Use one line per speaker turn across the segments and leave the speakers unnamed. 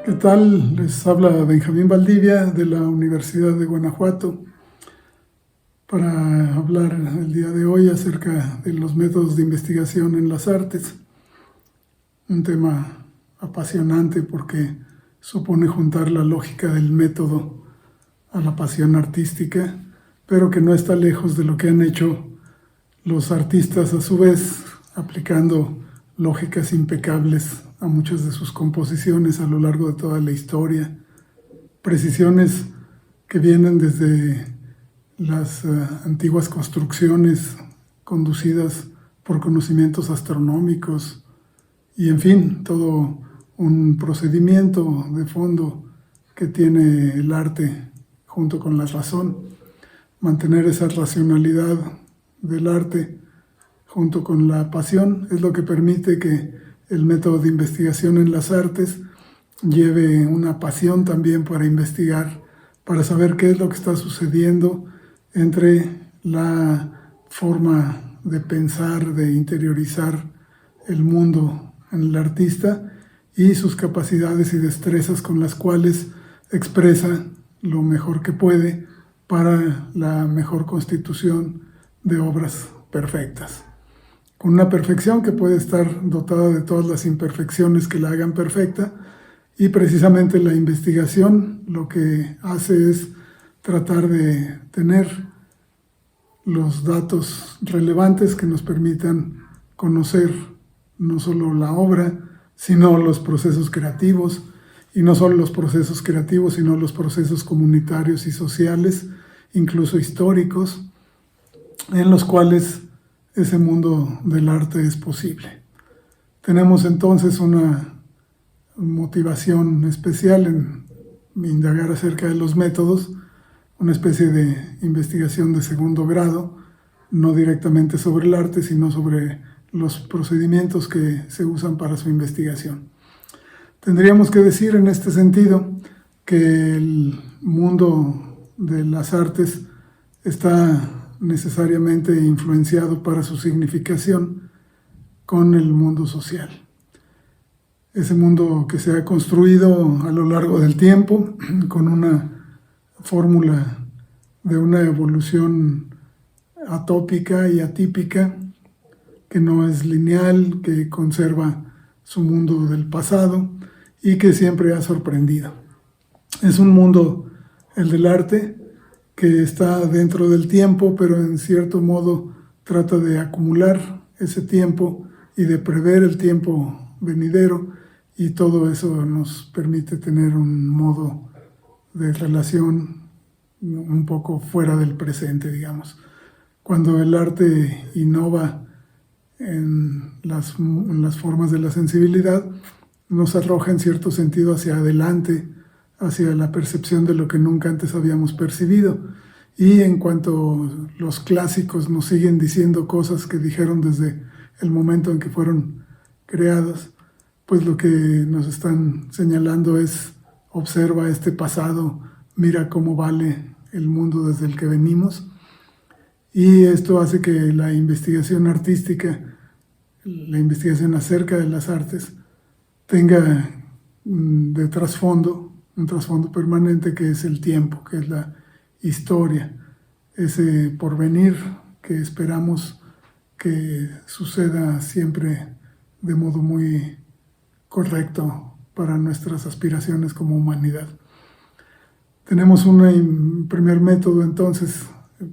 ¿Qué tal? Les habla Benjamín Valdivia de la Universidad de Guanajuato para hablar el día de hoy acerca de los métodos de investigación en las artes. Un tema apasionante porque supone juntar la lógica del método a la pasión artística, pero que no está lejos de lo que han hecho los artistas a su vez, aplicando lógicas impecables a muchas de sus composiciones a lo largo de toda la historia, precisiones que vienen desde las antiguas construcciones conducidas por conocimientos astronómicos y en fin, todo un procedimiento de fondo que tiene el arte junto con la razón. Mantener esa racionalidad del arte junto con la pasión es lo que permite que el método de investigación en las artes lleve una pasión también para investigar, para saber qué es lo que está sucediendo entre la forma de pensar, de interiorizar el mundo en el artista y sus capacidades y destrezas con las cuales expresa lo mejor que puede para la mejor constitución de obras perfectas. Con una perfección que puede estar dotada de todas las imperfecciones que la hagan perfecta, y precisamente la investigación lo que hace es tratar de tener los datos relevantes que nos permitan conocer no solo la obra, sino los procesos creativos, y no solo los procesos creativos, sino los procesos comunitarios y sociales, incluso históricos, en los cuales ese mundo del arte es posible. Tenemos entonces una motivación especial en indagar acerca de los métodos, una especie de investigación de segundo grado, no directamente sobre el arte, sino sobre los procedimientos que se usan para su investigación. Tendríamos que decir en este sentido que el mundo de las artes está necesariamente influenciado para su significación con el mundo social. Ese mundo que se ha construido a lo largo del tiempo con una fórmula de una evolución atópica y atípica, que no es lineal, que conserva su mundo del pasado y que siempre ha sorprendido. Es un mundo, el del arte, que está dentro del tiempo, pero en cierto modo trata de acumular ese tiempo y de prever el tiempo venidero, y todo eso nos permite tener un modo de relación un poco fuera del presente, digamos. Cuando el arte innova en las formas de la sensibilidad, nos arroja en cierto sentido hacia adelante, hacia la percepción de lo que nunca antes habíamos percibido. Y en cuanto los clásicos nos siguen diciendo cosas que dijeron desde el momento en que fueron creadas, pues lo que nos están señalando es: observa este pasado, mira cómo vale el mundo desde el que venimos. Y esto hace que la investigación artística, la investigación acerca de las artes, tenga de trasfondo un trasfondo permanente, que es el tiempo, que es la historia, ese porvenir que esperamos que suceda siempre de modo muy correcto para nuestras aspiraciones como humanidad. Tenemos un primer método entonces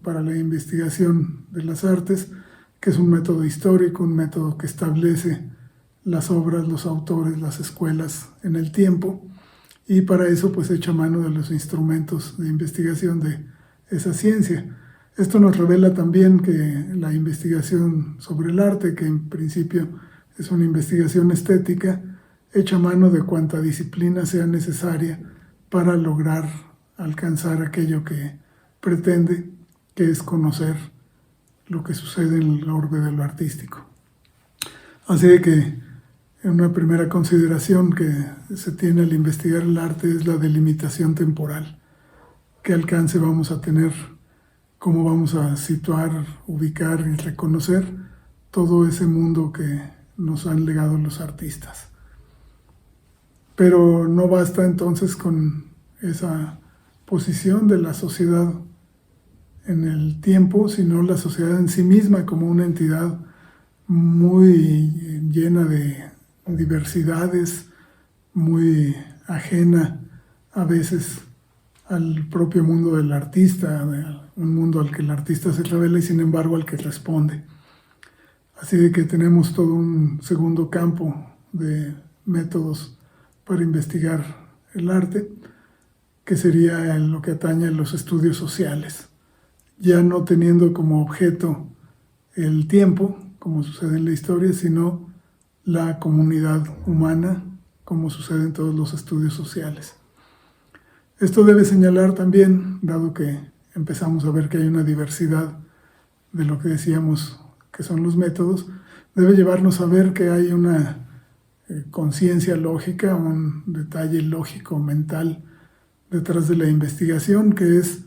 para la investigación de las artes, que es un método histórico, un método que establece las obras, los autores, las escuelas en el tiempo, y para eso pues echa mano de los instrumentos de investigación de esa ciencia. Esto nos revela también que la investigación sobre el arte, que en principio es una investigación estética, echa mano de cuanta disciplina sea necesaria para lograr alcanzar aquello que pretende, que es conocer lo que sucede en el orbe de lo artístico. Así de que una primera consideración que se tiene al investigar el arte es la delimitación temporal. ¿Qué alcance vamos a tener? ¿Cómo vamos a situar, ubicar y reconocer todo ese mundo que nos han legado los artistas? Pero no basta entonces con esa posición de la sociedad en el tiempo, sino la sociedad en sí misma como una entidad muy llena de diversidades, muy ajena a veces al propio mundo del artista, un mundo al que el artista se revela y sin embargo al que responde. Así de que tenemos todo un segundo campo de métodos para investigar el arte, que sería en lo que atañe a los estudios sociales, ya no teniendo como objeto el tiempo, como sucede en la historia, sino la comunidad humana, como sucede en todos los estudios sociales. Esto debe señalar también, dado que empezamos a ver que hay una diversidad de lo que decíamos que son los métodos, debe llevarnos a ver que hay una conciencia lógica, un detalle lógico, mental, detrás de la investigación, que es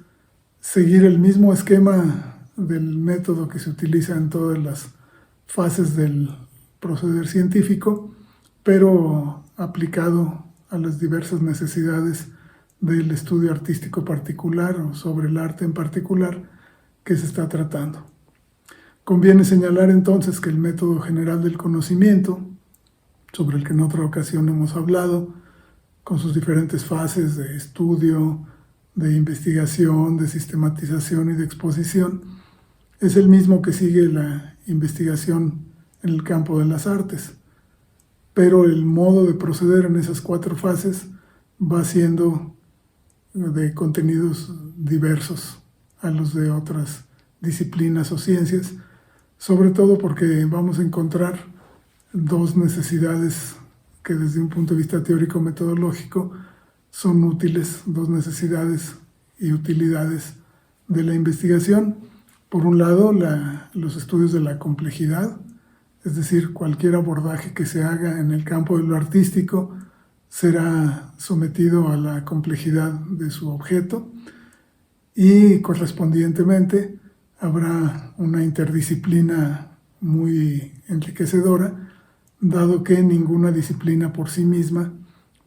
seguir el mismo esquema del método que se utiliza en todas las fases del proceder científico, pero aplicado a las diversas necesidades del estudio artístico particular o sobre el arte en particular que se está tratando. Conviene señalar entonces que el método general del conocimiento, sobre el que en otra ocasión hemos hablado, con sus diferentes fases de estudio, de investigación, de sistematización y de exposición, es el mismo que sigue la investigación en el campo de las artes, pero el modo de proceder en esas 4 fases va siendo de contenidos diversos a los de otras disciplinas o ciencias, sobre todo porque vamos a encontrar 2 necesidades que desde un punto de vista teórico-metodológico son útiles, 2 necesidades y utilidades de la investigación. Por un lado, los estudios de la complejidad, es decir, cualquier abordaje que se haga en el campo de lo artístico será sometido a la complejidad de su objeto y correspondientemente habrá una interdisciplina muy enriquecedora, dado que ninguna disciplina por sí misma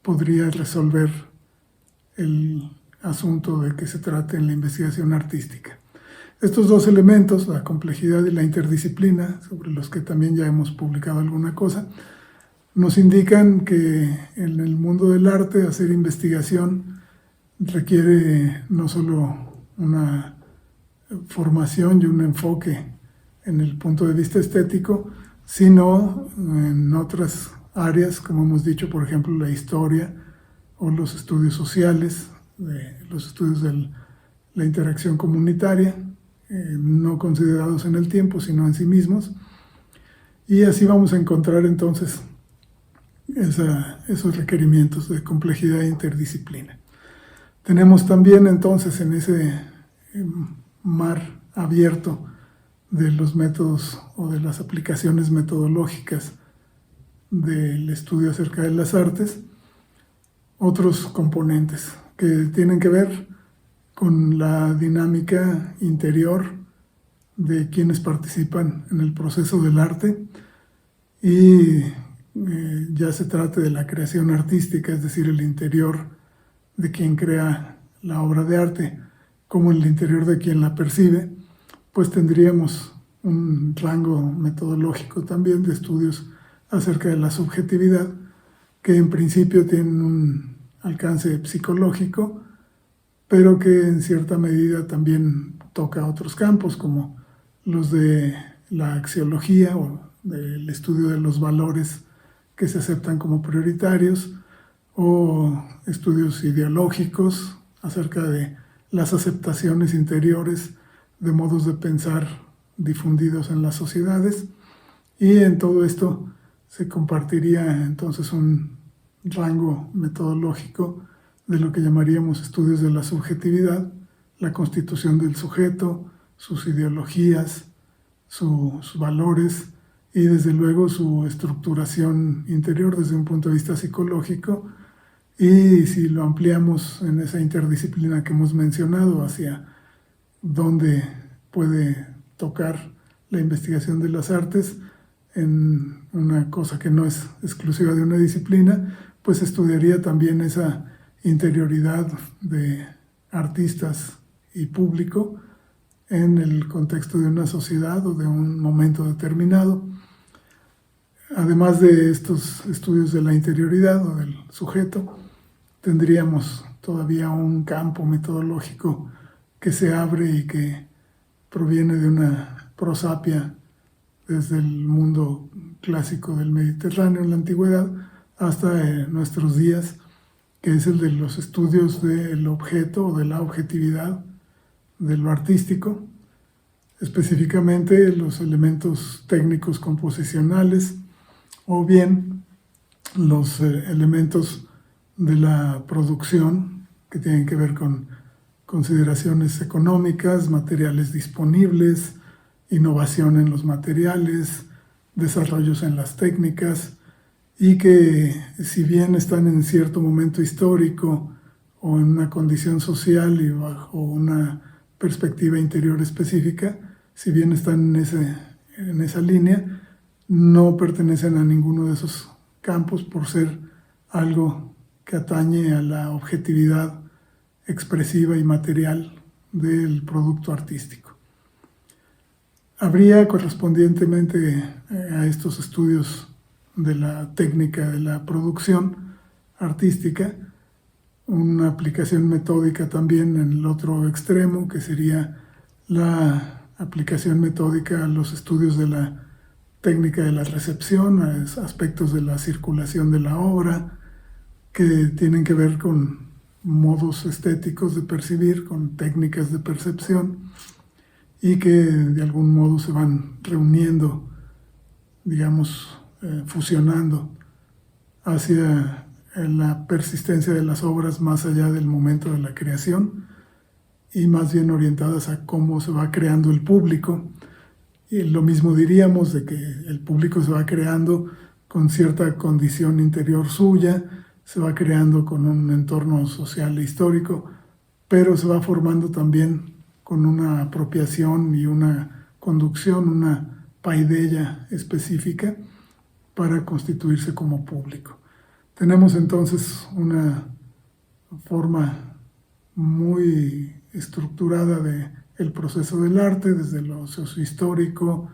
podría resolver el asunto de que se trate en la investigación artística. Estos 2 elementos, la complejidad y la interdisciplina, sobre los que también ya hemos publicado alguna cosa, nos indican que en el mundo del arte hacer investigación requiere no solo una formación y un enfoque en el punto de vista estético, sino en otras áreas, como hemos dicho, por ejemplo, la historia o los estudios sociales, los estudios de la interacción comunitaria, no considerados en el tiempo, sino en sí mismos. Y así vamos a encontrar entonces esos requerimientos de complejidad e interdisciplina. Tenemos también entonces en ese mar abierto de los métodos o de las aplicaciones metodológicas del estudio acerca de las artes, otros componentes que tienen que ver con la dinámica interior de quienes participan en el proceso del arte y ya se trate de la creación artística, es decir, el interior de quien crea la obra de arte, como el interior de quien la percibe, pues tendríamos un rango metodológico también de estudios acerca de la subjetividad, que en principio tienen un alcance psicológico, pero que en cierta medida también toca otros campos, como los de la axiología o del estudio de los valores que se aceptan como prioritarios, o estudios ideológicos acerca de las aceptaciones interiores de modos de pensar difundidos en las sociedades, y en todo esto se compartiría entonces un rango metodológico de lo que llamaríamos estudios de la subjetividad, la constitución del sujeto, sus ideologías, sus valores y desde luego su estructuración interior desde un punto de vista psicológico. Y si lo ampliamos en esa interdisciplina que hemos mencionado hacia dónde puede tocar la investigación de las artes, en una cosa que no es exclusiva de una disciplina, pues estudiaría también esa interioridad de artistas y público en el contexto de una sociedad o de un momento determinado. Además de estos estudios de la interioridad o del sujeto, tendríamos todavía un campo metodológico que se abre y que proviene de una prosapia desde el mundo clásico del Mediterráneo en la antigüedad hasta nuestros días, que es el de los estudios del objeto o de la objetividad de lo artístico, específicamente los elementos técnicos composicionales o bien los elementos de la producción que tienen que ver con consideraciones económicas, materiales disponibles, innovación en los materiales, desarrollos en las técnicas, y que si bien están en cierto momento histórico o en una condición social y bajo una perspectiva interior específica, si bien están en esa línea, no pertenecen a ninguno de esos campos por ser algo que atañe a la objetividad expresiva y material del producto artístico. Habría correspondientemente a estos estudios de la técnica de la producción artística una aplicación metódica también en el otro extremo, que sería la aplicación metódica a los estudios de la técnica de la recepción, a aspectos de la circulación de la obra, que tienen que ver con modos estéticos de percibir, con técnicas de percepción, y que de algún modo se van reuniendo, digamos, fusionando hacia la persistencia de las obras más allá del momento de la creación y más bien orientadas a cómo se va creando el público. Y lo mismo diríamos de que el público se va creando con cierta condición interior suya, se va creando con un entorno social e histórico, pero se va formando también con una apropiación y una conducción, una paideia específica para constituirse como público. Tenemos entonces una forma muy estructurada del proceso del arte, desde lo sociohistórico,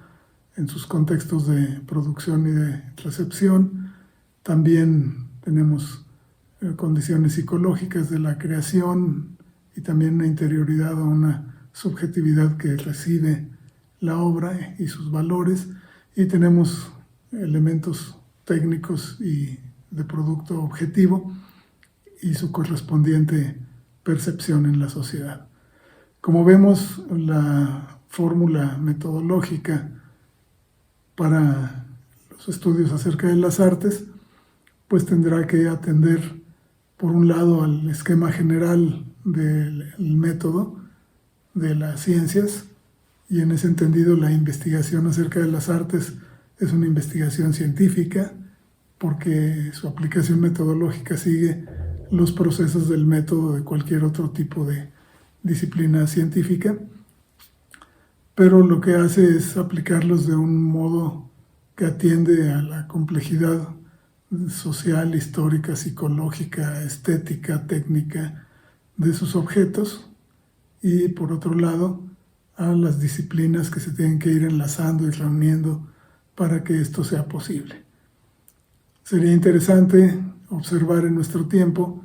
en sus contextos de producción y de recepción. También tenemos condiciones psicológicas de la creación y también una interioridad o una subjetividad que recibe la obra y sus valores. Y tenemos elementos técnicos y de producto objetivo y su correspondiente percepción en la sociedad. Como vemos, la fórmula metodológica para los estudios acerca de las artes, pues tendrá que atender, por un lado, al esquema general del método de las ciencias, y en ese entendido la investigación acerca de las artes es una investigación científica, porque su aplicación metodológica sigue los procesos del método de cualquier otro tipo de disciplina científica, pero lo que hace es aplicarlos de un modo que atiende a la complejidad social, histórica, psicológica, estética, técnica de sus objetos, y por otro lado a las disciplinas que se tienen que ir enlazando y reuniendo para que esto sea posible. Sería interesante observar en nuestro tiempo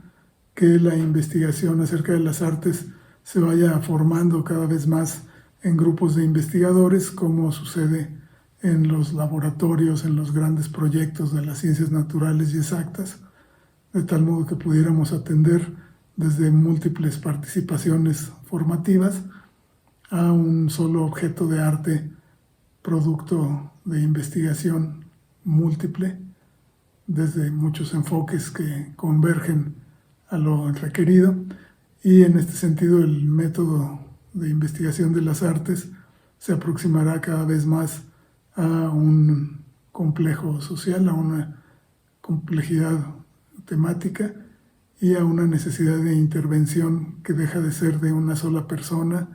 que la investigación acerca de las artes se vaya formando cada vez más en grupos de investigadores, como sucede en los laboratorios, en los grandes proyectos de las ciencias naturales y exactas, de tal modo que pudiéramos atender desde múltiples participaciones formativas a un solo objeto de arte, producto de investigación múltiple, desde muchos enfoques que convergen a lo requerido. Y en este sentido el método de investigación de las artes se aproximará cada vez más a un complejo social, a una complejidad temática y a una necesidad de intervención que deja de ser de una sola persona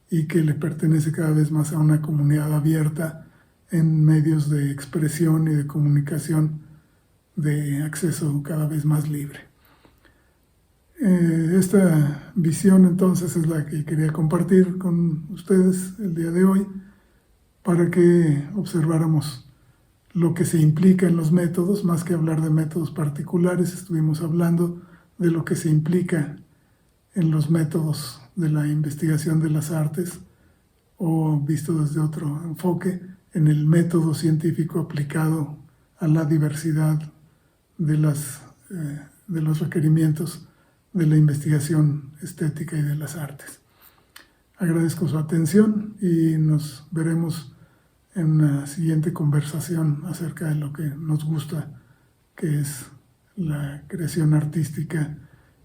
y que le pertenece cada vez más a una comunidad abierta en medios de expresión y de comunicación de acceso cada vez más libre. Esta visión entonces es la que quería compartir con ustedes el día de hoy para que observáramos lo que se implica en los métodos. Más que hablar de métodos particulares, estuvimos hablando de lo que se implica en los métodos de la investigación de las artes, o visto desde otro enfoque, en el método científico aplicado a la diversidad de los requerimientos de la investigación estética y de las artes. Agradezco su atención y nos veremos en una siguiente conversación acerca de lo que nos gusta, que es la creación artística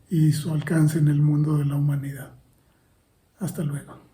y su alcance en el mundo de la humanidad. Hasta luego.